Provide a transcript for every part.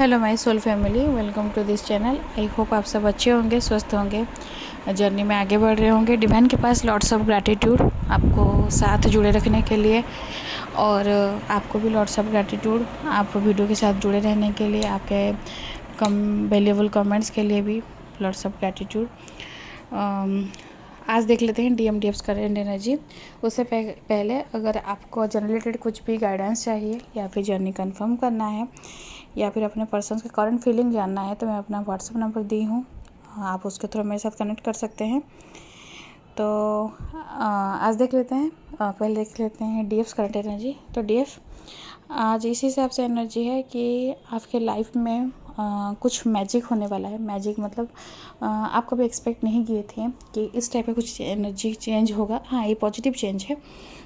Hello my soul family, welcome to this channel. I hope आप सब अच्छे होंगे, स्वस्थ होंगे, जर्नी में आगे बढ़ रहे होंगे। डिवाइन के पास लॉट्स ऑफ ग्रैटिट्यूड आपको साथ जुड़े रखने के लिए, और आपको भी लॉट्स ऑफ ग्रैटिट्यूड आप वीडियो के साथ जुड़े रहने के लिए, आपके वैल्यूएबल कमेंट्स के लिए भी लॉट्स ऑफ ग्रैटिट्यूड। आज देख लेते हैं DMDFs करेंट एनर्जी। उससे पहले अगर आपको जर्नी रिलेटेड कुछ भी गाइडेंस चाहिए या फिर जर्नी कंफर्म करना है या फिर अपने पर्सन के करंट फीलिंग जानना है तो मैं अपना व्हाट्सएप नंबर दी हूँ, आप उसके थ्रू मेरे साथ कनेक्ट कर सकते हैं। तो आज देख लेते हैं, पहले देख लेते हैं DFs करेंट एनर्जी। तो DF आज इस हिसाब से एनर्जी है कि आपके लाइफ में कुछ मैजिक होने वाला है। मैजिक मतलब आप कभी एक्सपेक्ट नहीं किए थे कि इस टाइप का कुछ एनर्जी चेंज होगा। हाँ, ये पॉजिटिव चेंज है,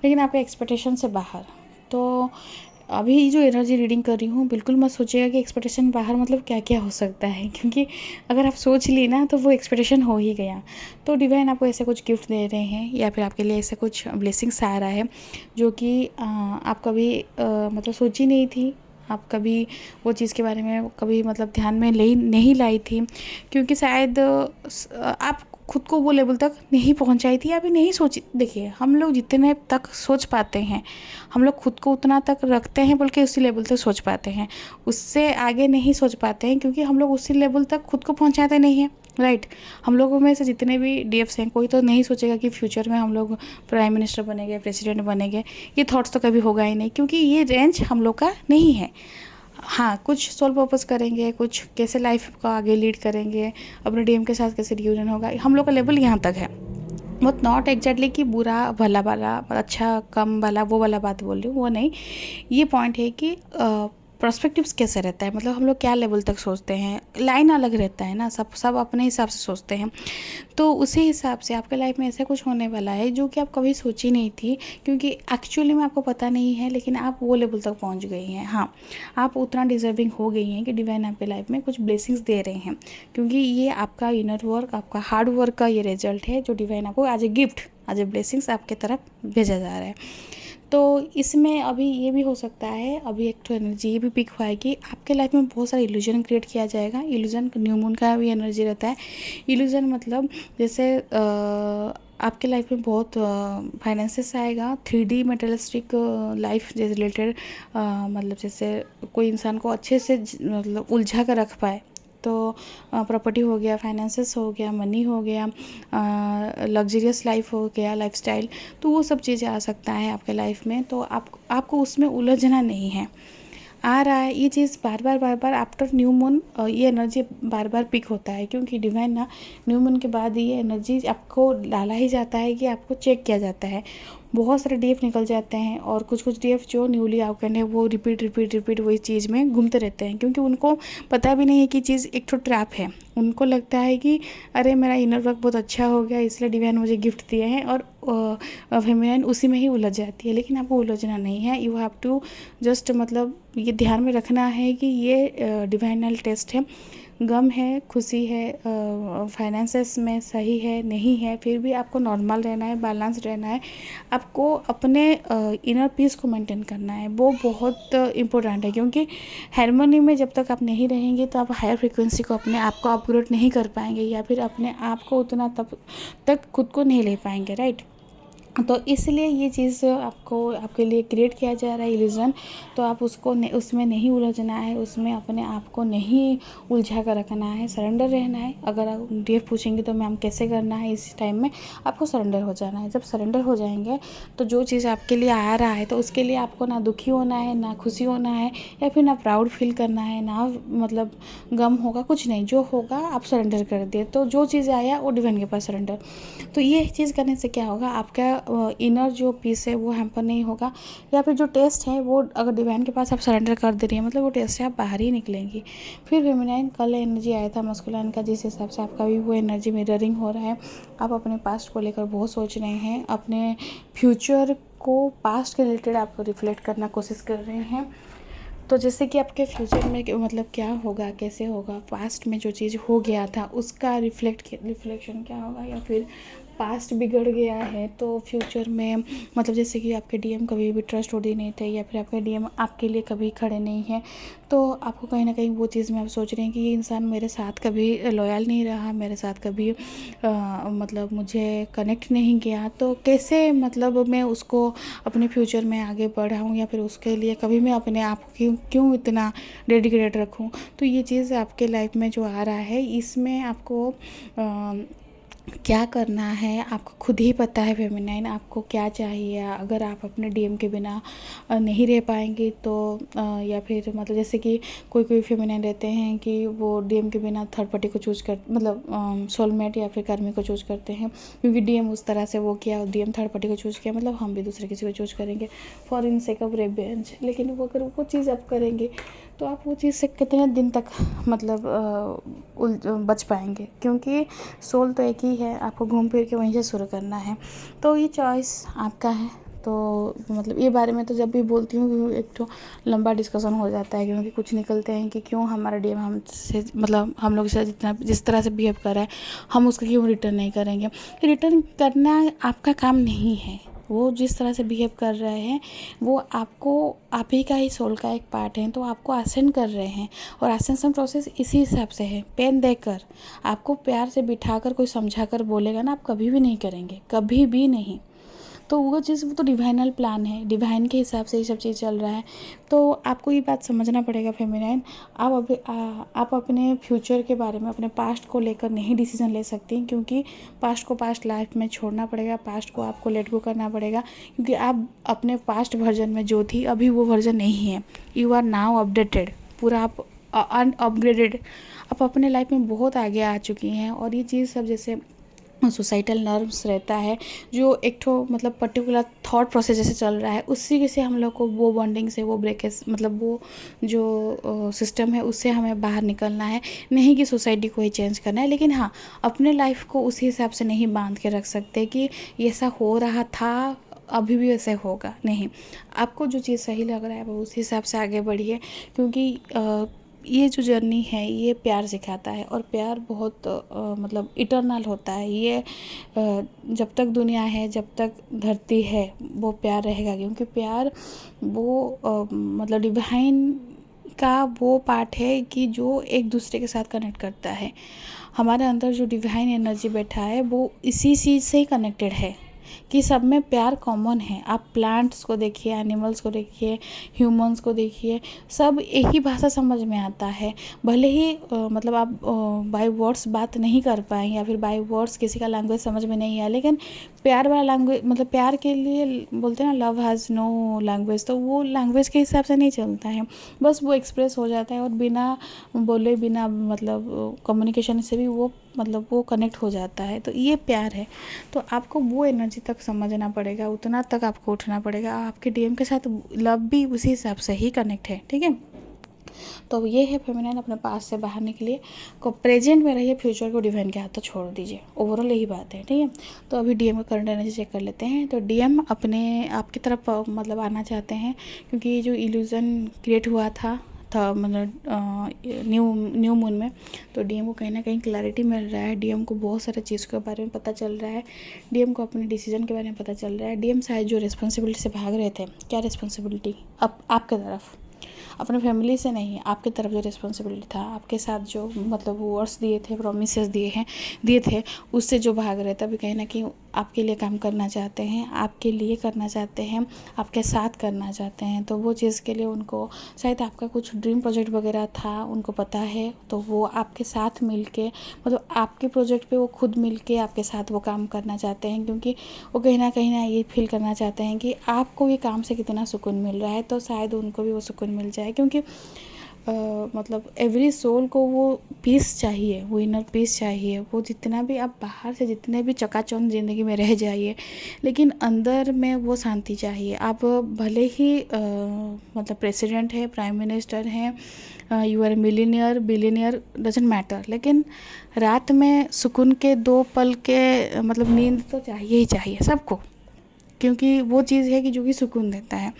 लेकिन आपके एक्सपेक्टेशन से बाहर। तो अभी जो एनर्जी रीडिंग कर रही हूँ, बिल्कुल मत सोचिएगा कि एक्सपेक्टेशन बाहर मतलब क्या क्या हो सकता है, क्योंकि अगर आप सोच ली ना तो वो एक्सपेक्टेशन हो ही गया। तो डिवाइन आपको ऐसे कुछ गिफ्ट दे रहे हैं या फिर आपके लिए ऐसे कुछ ब्लेसिंग्स आ रहा है जो कि आप कभी मतलब सोची नहीं थी। आप कभी वो चीज़ के बारे में कभी मतलब ध्यान में नहीं लाई थी, क्योंकि शायद आप खुद को वो लेवल तक नहीं पहुंचाई थी या फिर नहीं सोची। देखिए, हम लोग जितने तक सोच पाते हैं, हम लोग खुद को उतना तक रखते हैं, बल्कि उसी लेवल तक सोच पाते हैं, उससे आगे नहीं सोच पाते हैं, क्योंकि हम लोग उसी लेवल तक खुद को पहुंचाते नहीं हैं। राइट। हम लोगों में से जितने भी DFs हैं, कोई तो नहीं सोचेगा कि फ्यूचर में हम लोग प्राइम मिनिस्टर बनेंगे, प्रेसिडेंट बनेंगे। ये थॉट्स तो कभी होगा ही नहीं, क्योंकि ये रेंज हम लोग का नहीं है। हाँ, कुछ सोल पर्पस करेंगे, कुछ कैसे लाइफ को आगे लीड करेंगे, अपने DM के साथ कैसे रियूनियन होगा, हम लोग का लेवल यहाँ तक है। बहुत नॉट एग्जैक्टली कि बुरा भला वाला, अच्छा कम वाला, वो वाला बात बोल रही हूँ, वो नहीं। ये पॉइंट है कि पर्सपेक्टिव्स कैसे रहता है, मतलब हम लोग क्या लेवल तक सोचते हैं। लाइन अलग रहता है ना, सब अपने हिसाब से सोचते हैं। तो उसी हिसाब से आपके लाइफ में ऐसा कुछ होने वाला है जो कि आप कभी सोची नहीं थी, क्योंकि एक्चुअली में आपको पता नहीं है, लेकिन आप वो लेवल तक पहुंच गई हैं। हाँ, आप उतना डिजर्विंग हो गई हैं कि डिवाइन आपके लाइफ में कुछ ब्लेसिंग्स दे रहे हैं, क्योंकि ये आपका इनर वर्क, आपका हार्ड वर्क का ये रिजल्ट है जो डिवाइन आपको as a gift, as a blessings आपके तरफ भेजा जा रहा है। तो इसमें अभी ये भी हो सकता है, अभी एक तो एनर्जी ये भी पिक हुआ है कि आपके लाइफ में बहुत सारा इल्यूजन क्रिएट किया जाएगा। इल्यूजन न्यू मून का भी एनर्जी रहता है। इल्यूजन मतलब जैसे आपके लाइफ में बहुत फाइनेंसेस आएगा, 3D मटेरियलिस्टिक लाइफ से रिलेटेड, मतलब जैसे कोई इंसान को अच्छे से मतलब उलझा कर रख पाए। तो प्रॉपर्टी हो गया, फाइनेंसेस हो गया, मनी हो गया, लग्जरियस लाइफ हो गया, लाइफस्टाइल, तो वो सब चीज़ें आ सकता है आपके लाइफ में। तो आपको उसमें उलझना नहीं है। आ रहा है ये चीज़ बार बार आफ्टर न्यू मून, ये एनर्जी बार बार पिक होता है, क्योंकि डिवाइन ना न्यू मून के बाद ये एनर्जी आपको डाला ही जाता है कि आपको चेक किया जाता है। बहुत सारे DF निकल जाते हैं, और कुछ DF जो न्यूली आउटकन है वो रिपीट वही चीज़ में घूमते रहते हैं, क्योंकि उनको पता भी नहीं है कि चीज़ एक तो ट्रैप है। उनको लगता है कि अरे मेरा इनर वर्क बहुत अच्छा हो गया, इसलिए डिवाइन मुझे गिफ्ट दिए हैं, और फेमिनाइन उसी में ही उलझ जाती है। लेकिन आपको उलझना नहीं है। यू हैव टू जस्ट मतलब ये ध्यान में रखना है कि ये डिवाइनल टेस्ट है। गम है, खुशी है, फाइनेंसेस में सही है नहीं है, फिर भी आपको नॉर्मल रहना है, बैलेंस रहना है। आपको अपने इनर पीस को मेंटेन करना है, वो बहुत इम्पोर्टेंट है, क्योंकि हार्मनी में जब तक आप नहीं रहेंगे तो आप हायर फ्रिक्वेंसी को अपने आप को अपग्रेड नहीं कर पाएंगे, या फिर अपने आप को उतना तब तक खुद को नहीं ले पाएंगे। राइट। तो इसलिए ये चीज़ आपको आपके लिए क्रिएट किया जा रहा है इल्यूज़न। तो आप उसमें नहीं उलझना है, उसमें अपने आप को नहीं उलझा कर रखना है, सरेंडर रहना है। अगर आप DF पूछेंगे तो मैम कैसे करना है, इस टाइम में आपको सरेंडर हो जाना है। जब सरेंडर हो जाएंगे तो जो चीज़ आपके लिए आ रहा है, तो उसके लिए आपको ना दुखी होना है, ना खुशी होना है, या फिर ना प्राउड फील करना है, ना मतलब गम होगा, कुछ नहीं। जो होगा आप सरेंडर कर दिए, तो जो चीज़ आया वो डिवाइन के पास सरेंडर। तो ये चीज़ करने से क्या होगा, आपका इनर जो पीस है वो हैम्पर नहीं होगा, या फिर जो टेस्ट है वो अगर डिवाइन के पास आप सरेंडर कर दे रही हैं, मतलब वो टेस्ट से आप बाहर ही निकलेंगी। फिर फेमिनाइन कल एनर्जी आया था मस्कुलाइन का, जिस हिसाब से आपका भी वो एनर्जी मिररिंग हो रहा है। आप अपने पास्ट को लेकर बहुत सोच रहे हैं, अपने फ्यूचर को पास्ट के रिलेटेड आप रिफ्लेक्ट करना कोशिश कर रहे हैं। तो जैसे कि आपके फ्यूचर में मतलब क्या होगा, कैसे होगा, पास्ट में जो चीज़ हो गया था उसका रिफ्लेक्शन क्या होगा, या फिर पास्ट बिगड़ गया है तो फ्यूचर में मतलब जैसे कि आपके डीएम कभी भी ट्रस्टवर्दी नहीं थे या फिर आपके डीएम आपके लिए कभी खड़े नहीं हैं, तो आपको कहीं ना कहीं वो चीज़ में आप सोच रहे हैं कि ये इंसान मेरे साथ कभी लॉयल नहीं रहा, मेरे साथ कभी मतलब मुझे कनेक्ट नहीं किया, तो कैसे मतलब मैं उसको अपने फ्यूचर में आगे बढ़ाऊँ या फिर उसके लिए कभी मैं अपने आप को क्यों क्यों इतना डेडिकेटेड रखूँ। तो ये चीज़ आपके लाइफ में जो आ रहा है इसमें आपको क्या करना है आपको खुद ही पता है फेमिनाइन, आपको क्या चाहिए। अगर आप अपने डीएम के बिना नहीं रह पाएंगे तो या फिर मतलब जैसे कि कोई कोई फेमिनाइन रहते हैं कि वो डीएम के बिना थर्ड पार्टी को चूज कर मतलब सोलमेट या फिर कर्मी को चूज करते हैं, क्योंकि डीएम उस तरह से वो किया और डीएम थर्ड पार्टी को चूज किया, मतलब हम भी दूसरे किसी को चूज करेंगे for in sake of revenge. लेकिन वो अगर वो चीज़ आप करेंगे तो आप वो चीज़ से कितने दिन तक मतलब बच पाएंगे, क्योंकि सोल तो एक ही है, आपको घूम फिर के वहीं से शुरू करना है। तो ये चॉइस आपका है। तो मतलब ये बारे में तो जब भी बोलती हूँ एक तो लंबा डिस्कशन हो जाता है, क्योंकि कुछ निकलते हैं कि क्यों हमारा डीएम हमसे मतलब हम लोग से जिस तरह से बिहेव कर रहा है हम उसको क्यों रिटर्न नहीं करेंगे। रिटर्न करना आपका काम नहीं है, वो जिस तरह से बिहेव कर रहे हैं वो आपको आप ही का ही सोल का एक पार्ट है, तो आपको असेंड कर रहे हैं और असेंशन प्रोसेस इसी हिसाब से है। पेन देकर आपको प्यार से बिठाकर कोई समझा कर बोलेगा ना, आप कभी भी नहीं करेंगे, कभी भी नहीं। तो वो चीज़ वो तो डिवाइनल प्लान है, डिवाइन के हिसाब से ये सब चीज़ चल रहा है। तो आपको ये बात समझना पड़ेगा फेमिनाइन, आप अपने फ्यूचर के बारे में अपने पास्ट को लेकर नहीं डिसीजन ले सकती, क्योंकि पास्ट को पास्ट लाइफ में छोड़ना पड़ेगा, पास्ट को आपको लेट गो करना पड़ेगा, क्योंकि आप अपने पास्ट वर्जन में जो थी अभी वो वर्जन नहीं है। यू आर नाउ अपडेटेड, पूरा आप अपग्रेडेड, आप अपने लाइफ में बहुत आगे आ चुकी हैं। और ये चीज़ सब जैसे सोसाइटल नॉर्म्स रहता है जो एक ठो मतलब पर्टिकुलर थॉट प्रोसेस जैसे चल रहा है, उसी से हम लोग को वो बॉन्डिंग से वो ब्रेकेज मतलब वो जो सिस्टम है उससे हमें बाहर निकलना है, नहीं कि सोसाइटी को ही चेंज करना है। लेकिन हाँ, अपने लाइफ को उसी हिसाब से नहीं बांध के रख सकते कि ऐसा हो रहा था अभी भी वैसे होगा, नहीं। आपको जो चीज़ सही लग रहा है वो उस हिसाब से आगे बढ़िए, क्योंकि ये जो जर्नी है ये प्यार सिखाता है और प्यार बहुत मतलब इटर्नल होता है। ये जब तक दुनिया है, जब तक धरती है, वो प्यार रहेगा, क्योंकि प्यार वो मतलब डिवाइन का वो पार्ट है कि जो एक दूसरे के साथ कनेक्ट करता है। हमारे अंदर जो डिवाइन एनर्जी बैठा है वो इसी चीज़ से ही कनेक्टेड है कि सब में प्यार कॉमन है। आप प्लांट्स को देखिए, एनिमल्स को देखिए, ह्यूमंस को देखिए, सब एक ही भाषा समझ में आता है। भले ही मतलब आप बाय वर्ड्स बात नहीं कर पाएँ या फिर बाय वर्ड्स किसी का लैंग्वेज समझ में नहीं आया, लेकिन प्यार वाला लैंग्वेज मतलब प्यार के लिए बोलते हैं ना लव हैज़ नो लैंग्वेज, तो वो लैंग्वेज के हिसाब से नहीं चलता है, बस वो एक्सप्रेस हो जाता है और बिना बोले बिना मतलब कम्युनिकेशन से भी वो मतलब वो कनेक्ट हो जाता है। तो ये प्यार है। तो आपको वो एनर्जी तक समझना पड़ेगा, उतना तक आपको उठना पड़ेगा। आपके डीएम के साथ लव भी उसी हिसाब से ही कनेक्ट है, ठीक है। तो ये है फेमिनाइन, अपने पास से बाहर निकलिए, को प्रेजेंट में रहिए, फ्यूचर को डिवाइन के हाथों छोड़ दीजिए। ओवरऑल यही बात है, ठीक है। तो अभी डीएम का करंट एनर्जी चेक कर लेते हैं। तो डीएम अपने आपकी तरफ मतलब आना चाहते हैं, क्योंकि जो इल्यूज़न क्रिएट हुआ था मतलब न्यू मून में, तो डीएम को कहीं ना कहीं क्लैरिटी मिल रहा है। डीएम को बहुत सारे चीज़ के बारे में पता चल रहा है, डीएम को अपने डिसीजन के बारे में पता चल रहा है। डीएम शायद जो रिस्पॉन्सिबिलिटी से भाग रहे थे, क्या रिस्पॉन्सिबिलिटी आपके तरफ, अपने फैमिली से नहीं, आपके तरफ जो रिस्पॉन्सिबिलिटी था, आपके साथ जो मतलब वर्ड्स दिए थे, प्रोमिसेस दिए थे, उससे जो भाग रहे थे, अभी कहीं ना कहीं आपके लिए काम करना चाहते हैं, आपके लिए करना चाहते हैं, आपके साथ करना चाहते हैं। तो वो चीज़ के लिए उनको शायद आपका कुछ ड्रीम प्रोजेक्ट वगैरह था, उनको पता है, तो वो आपके साथ मिल के मतलब आपके प्रोजेक्ट पे वो खुद मिल के आपके साथ वो काम करना चाहते हैं, क्योंकि वो कहीं ना ये फील करना चाहते हैं कि आपको ये काम से कितना सुकून मिल रहा है, तो शायद उनको भी वो सुकून मिल जाए। क्योंकि मतलब एवरी सोल को वो पीस चाहिए, वो इनर पीस चाहिए। वो जितना भी आप बाहर से जितने भी चकाचौंध ज़िंदगी में रह जाइए, लेकिन अंदर में वो शांति चाहिए। आप भले ही मतलब प्रेसिडेंट है, प्राइम मिनिस्टर हैं, you are millionaire billionaire, doesn't matter, लेकिन रात में सुकून के 2 पल के मतलब नींद तो चाहिए ही चाहिए सबको, क्योंकि वो चीज़ है कि जो कि सुकून देता है।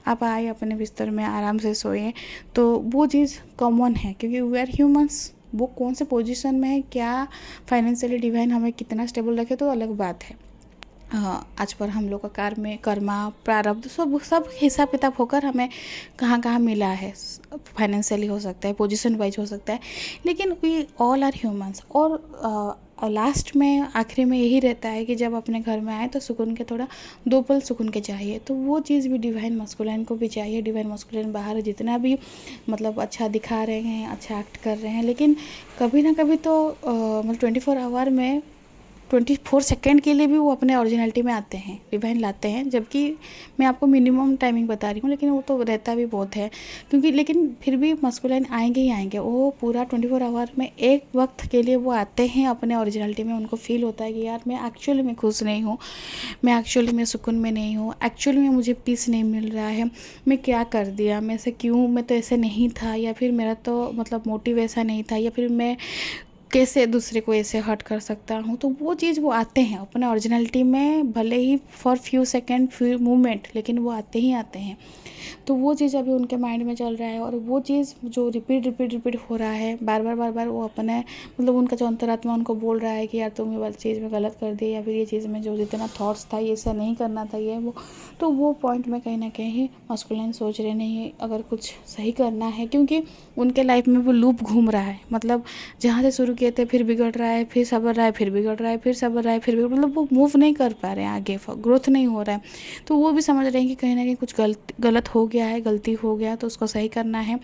आप आए अपने बिस्तर में आराम से सोए, तो वो चीज़ कॉमन है, क्योंकि वी आर ह्यूमंस, वो कौन से पोजीशन में है, क्या फाइनेंशियली डिवाइन हमें कितना स्टेबल रखे तो अलग बात है। हाँ, आज पर हम लोग का कार्य में कर्मा प्रारब्ध सब सब हिसाब किताब होकर हमें कहाँ कहाँ मिला है। फाइनेंशियली हो सकता है, पोजीशन वाइज हो सकता है, लेकिन वी ऑल आर ह्यूमंस। और लास्ट में आखिरी में यही रहता है कि जब अपने घर में आए तो सुकून के थोड़ा 2 पल सुकून के चाहिए। तो वो चीज़ भी डिवाइन मस्कुलिन को भी चाहिए। डिवाइन मस्कुलिन बाहर जितना भी मतलब अच्छा दिखा रहे हैं, अच्छा एक्ट कर रहे हैं, लेकिन कभी ना कभी तो मतलब 24 आवर में 24 सेकेंड के लिए भी वो अपने ओरिजिनलिटी में आते हैं, डिवाइन लाते हैं। जबकि मैं आपको मिनिमम टाइमिंग बता रही हूँ, लेकिन वो तो रहता भी बहुत है, क्योंकि लेकिन फिर भी मस्कुलाइन आएंगे ही आएंगे। वो पूरा 24 आवर में एक वक्त के लिए वो आते हैं अपने ओरिजिनलिटी में। उनको फील होता है कि यार मैं एक्चुअली में खुश नहीं हूँ, मैं एक्चुअली में सुकून में नहीं हूँ, एक्चुअली में मुझे पीस नहीं मिल रहा है, मैं क्या कर दिया, मैं ऐसे क्यों, मैं तो ऐसे नहीं था, या फिर मेरा तो मतलब मोटिव ऐसा नहीं था, या फिर मैं कैसे दूसरे को ऐसे हर्ट कर सकता हूँ। तो वो चीज़ वो आते हैं अपने ओरिजिनलिटी में, भले ही for few second few moment, लेकिन वो आते ही आते हैं। तो वो चीज़ अभी उनके माइंड में चल रहा है, और वो चीज़ जो रिपीट हो रहा है बार बार वो अपने मतलब उनका जो अंतरात्मा उनको बोल रहा है कि यार तुम ये वाली चीज़ में गलत कर दी, या फिर ये चीज़ में जो जितना थॉट्स था ये ऐसा नहीं करना था, ये वो। तो वो पॉइंट में कहीं ना कहीं मस्कुलिन सोच रहे नहीं अगर कुछ सही करना है, क्योंकि उनके लाइफ में वो लूप घूम रहा है। मतलब जहाँ से शुरू किए थे फिर बिगड़ रहा है, फिर सबर रहा है, फिर बिगड़ रहा है, फिर सबर रहा है, फिर बिगड़, मतलब वो मूव नहीं कर पा रहे हैं आगे, ग्रोथ नहीं हो रहा है। तो वो भी समझ रहे हैं कि कहीं ना कहीं कुछ गलत हो गया है, गलती हो गया, तो उसको सही करना है।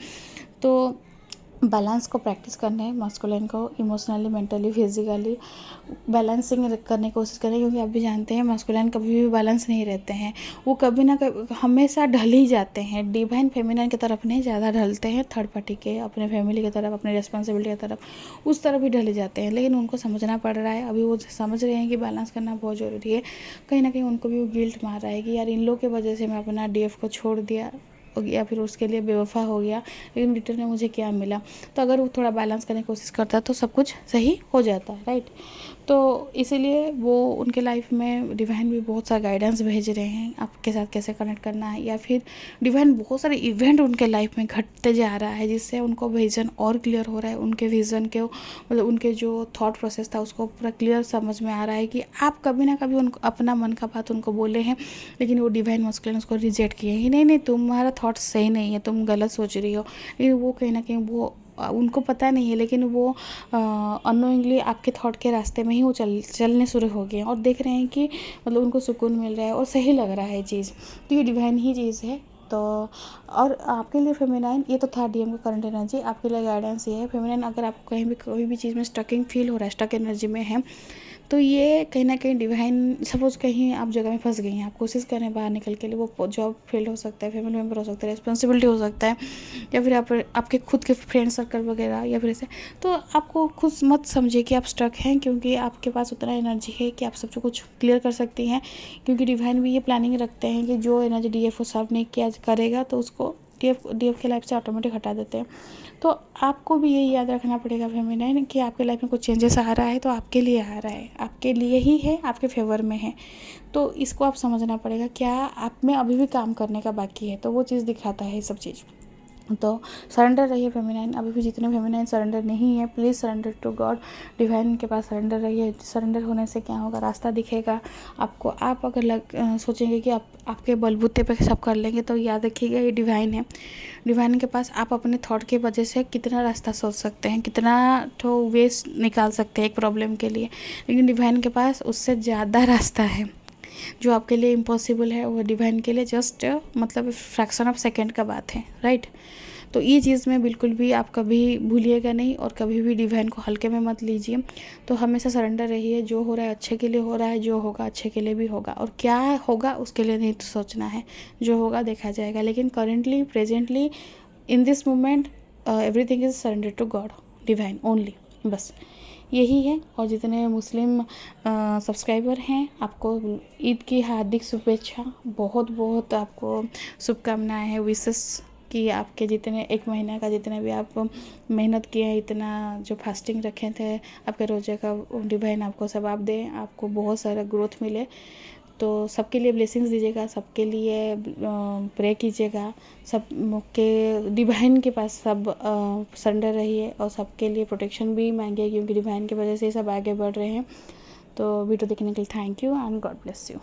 तो बैलेंस को प्रैक्टिस करना है मस्कुलिन को, इमोशनली, मेंटली, फिजिकली बैलेंसिंग करने की कोशिश करें, क्योंकि आप भी जानते हैं मस्कुलिन कभी भी बैलेंस नहीं रहते हैं। वो कभी ना कभी हमेशा ढल ही जाते हैं। डिवाइन फेमिनिन की तरफ नहीं ज़्यादा ढलते हैं, थर्ड पार्टी के, अपने फैमिली की तरफ, अपने रिस्पॉन्सिबिलिटी की तरफ, उस तरफ भी ढल जाते हैं। लेकिन उनको समझना पड़ रहा है, अभी वो समझ रहे हैं कि बैलेंस करना बहुत ज़रूरी है। कहीं ना कहीं उनको भी वो गिल्ट मार रहा है कि यार इन लोग की वजह से मैं अपना DF को छोड़ दिया, या फिर उसके लिए बेवफा हो गया, लेकिन रिटर्न में मुझे क्या मिला। तो अगर वो थोड़ा बैलेंस करने की कोशिश करता है तो सब कुछ सही हो जाता है, राइट। तो इसीलिए वो उनके लाइफ में डिवाइन भी बहुत सारा गाइडेंस भेज रहे हैं आपके साथ कैसे कनेक्ट करना है, या फिर डिवाइन बहुत सारे इवेंट उनके लाइफ में घटते जा रहा है, जिससे उनको विज़न और क्लियर हो रहा है। उनके विज़न के मतलब उनके जो थॉट प्रोसेस था उसको पूरा क्लियर समझ में आ रहा है कि आप कभी ना कभी उनको अपना मन का बात उनको बोले हैं, लेकिन वो डिवाइन मस्कुलिन उसको रिजेक्ट किए हैं, नहीं नहीं तुम्हारा थॉट सही नहीं है, तुम गलत सोच रही हो। लेकिन वो कहीं ना कहीं वो उनको पता नहीं है, लेकिन वो अननोइंगली आपके थॉट के रास्ते में ही वो चलने शुरू हो गए हैं, और देख रहे हैं कि मतलब उनको सुकून मिल रहा है और सही लग रहा है चीज़। तो ये डिवाइन ही चीज़ है। तो और आपके लिए फेमिनाइन, ये तो था DM का करंट एनर्जी, आपके लिए गाइडेंस ये है फेमिनाइन। अगर आपको कहीं भी कोई भी चीज़ में स्टकिंग फील हो रहा है, स्टक एनर्जी में है, तो ये कहीं ना कहीं डिवाइन, सपोज कहीं आप जगह में फंस गई हैं, आप कोशिश कर रहे हैं बाहर निकल के लिए, वो जॉब फील्ड हो सकता है, फैमिली मेम्बर हो सकता है, रिस्पॉन्सिबिलिटी हो सकता है, या फिर आपके खुद के फ्रेंड सर्कल वगैरह, या फिर ऐसे। तो आपको खुद मत समझिए कि आप स्टक हैं, क्योंकि आपके पास उतना एनर्जी है कि आप सब कुछ क्लियर कर सकती हैं। क्योंकि डिवाइन भी ये प्लानिंग रखते हैं कि जो एनर्जी DF सर्व नहीं किया करेगा तो उसको DF के लाइफ से ऑटोमेटिक हटा देते हैं। तो आपको भी यही याद रखना पड़ेगा फेमिनाइन कि आपके लाइफ में कुछ चेंजेस आ रहा है तो आपके लिए आ रहा है, आपके लिए ही है, आपके फेवर में है। तो इसको आप समझना पड़ेगा, क्या आप में अभी भी काम करने का बाकी है। तो वो चीज़ दिखाता है ये सब चीज़। तो सरेंडर रहिए फेमिनाइन। अभी भी जितने फेमिनाइन सरेंडर नहीं है, please surrender to God, divine के पास सरेंडर रहिए। सरेंडर होने से क्या होगा, रास्ता दिखेगा आपको। आप अगर सोचेंगे कि आपके बलबूते पे सब कर लेंगे, तो याद रखिएगा ये डिवाइन है। डिवाइन के पास आप अपने थॉट की वजह से कितना रास्ता सोच सकते हैं, कितना तो वेस्ट निकाल सकते हैं एक प्रॉब्लम के लिए, लेकिन डिवाइन के पास उससे ज़्यादा रास्ता है। जो आपके लिए इम्पॉसिबल है वो डिवाइन के लिए जस्ट मतलब फ्रैक्शन ऑफ सेकेंड का बात है, राइट। तो ये चीज़ में बिल्कुल भी आप कभी भूलिएगा नहीं, और कभी भी डिवाइन को हल्के में मत लीजिए। तो हमेशा सरेंडर रहिए, जो हो रहा है अच्छे के लिए हो रहा है, जो होगा अच्छे के लिए भी होगा, और क्या होगा उसके लिए नहीं तो सोचना है, जो होगा देखा जाएगा। लेकिन currently, presently, in this moment, everything is surrender to God, divine only, बस यही है। और जितने मुस्लिम सब्सक्राइबर हैं, आपको ईद की हार्दिक शुभेच्छा, बहुत बहुत आपको शुभकामनाएं हैं, विशेष कि आपके जितने 1 महीने का जितने भी आप मेहनत किए हैं, इतना जो फास्टिंग रखे थे, आपके रोजे का डिवाइन आपको सवाब दे, आपको बहुत सारा ग्रोथ मिले। तो सबके लिए ब्लेसिंग्स दीजिएगा, सबके लिए प्रे कीजिएगा, सब के डिवाइन के पास सब सरेंडर रहिए और सबके लिए प्रोटेक्शन भी मांगिए, क्योंकि डिवाइन की वजह से सब आगे बढ़ रहे हैं। तो वीडियो देखने के लिए thank you and God bless you.